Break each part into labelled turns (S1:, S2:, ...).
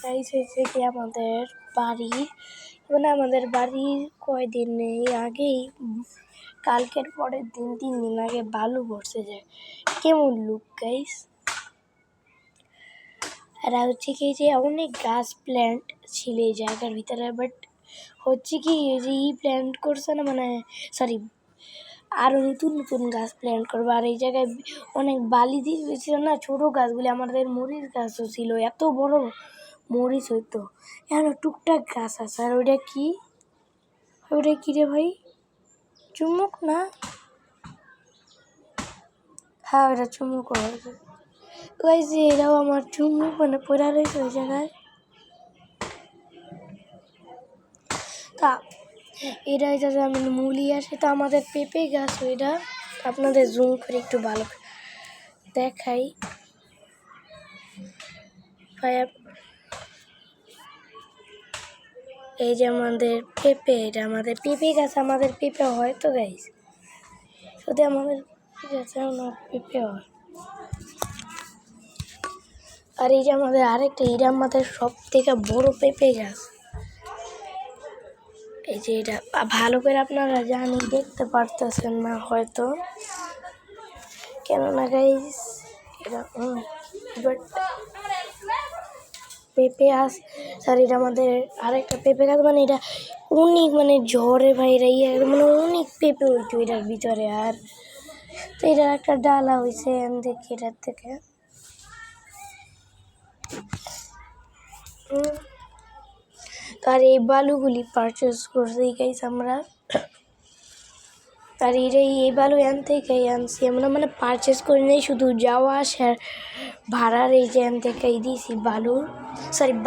S1: Guys হয়েছে কি আমাদের বাড়ি মানে আমাদের বাড়ির কয়দিন নেই আগেই কালকের পরের দিন 3 দিন আগে বালু বসে যায়। কেমন লুক গাইস। আর হচ্ছে কি যে অনেক গাছ প্ল্যান্ট ছিল এই জায়গার ভিতরে, বাট হচ্ছে কি যে প্ল্যান্ট করছে না, মানে সরি আরো নতুন নতুন গাছ প্ল্যান্ট করবো। আর এই জায়গায় অনেক বালি দিয়ে গেছিল না, ছোট গাছগুলি আমাদের মরিচ গাছও ছিল, এত বড় মরিচ হইতো। এখন টুকটাক গাছ আছে। আর ওইটা কি রে ভাই? চুমুক না? হ্যাঁ ওইটা চুমুক হয়েছে। ওই যে এরাও আমার চুমুক মানে পড়া রয়েছে ওই জায়গায়। তা এটা হচ্ছে আমি মুলি আসে তো আমাদের পেঁপে গাছ, ওইটা আপনাদের জুম করে একটু ভালো দেখাই। এই যে আমাদের পেঁপে, এটা আমাদের পেঁপে গাছ, আমাদের পেঁপে হয় তো গাইস, যদি আমাদের গাছে পেঁপে হয়। আর এই যে আমাদের আরেকটা, এটা আমাদের সব থেকে বড় পেঁপে গাছ। এই যে এটা ভালো করে আপনারা জানি দেখতে পারতেছেন না হয়তো, কেননা গাইস এটা পেঁপে গাছ। আর এটা আমাদের আরেকটা পেঁপে গাছ, মানে এটা অনেক মানে ঝড়ে ভাই মানে অনেক পেঁপে হইতো এটার ভিতরে। আর তো এটার একটা ডালা হয়েছে দেখি এটার থেকে। আর এই বালুগুলি পারচেস করছি গাইস আমরা। আর এই বালু এন থেকে আনছি আমরা, মানে পারচেস করি নাই, শুধু যাওয়া আসার ভাড়ার এই যে এন থেকেই দিয়েছি বালু।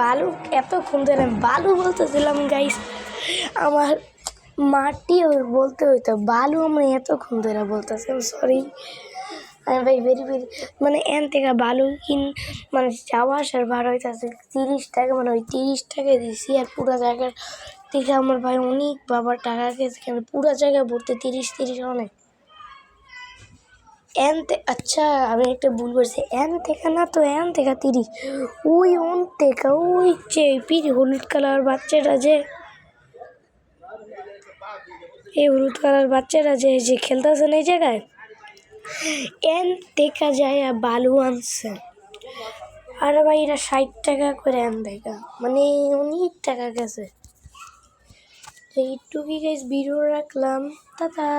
S1: বালু এতক্ষণ ধরে আমি বালু বলতেছিলাম গাইস, আমার মাটি বলতে হইতো বালু, আমি এতক্ষণ ধরে বলতেছি, সরি আমি ভাই ভেরি মানে এন থেকে বালু মানে যাওয়া আসার ভাড়া হইতেছে 30 টাকা, মানে ওই 30 টাকা দিয়েছি। আর পুরো জায়গার থেকে আমার ভাই অনেক বাবার টাকা গেছে, কেন পুরো জায়গা ভর্তি 30 অনেক। আচ্ছা আমি একটা ভুল করছি, এন থেকে না তো, এন থেকে 30, ওই অন থেকে ওই যে হলুদ কালার বাচ্চাটা যে, এই হলুদ কালার বাচ্চারা যে খেলতেছে না এই জায়গায়, এন দেখা যায় বালু আনছে। আর ভাই এটা 60 টাকা করে এন দেখা, মানে অনেক টাকা গেছে। তো এইটুকুই গাইস ভিডিও রাখলাম, টাটা।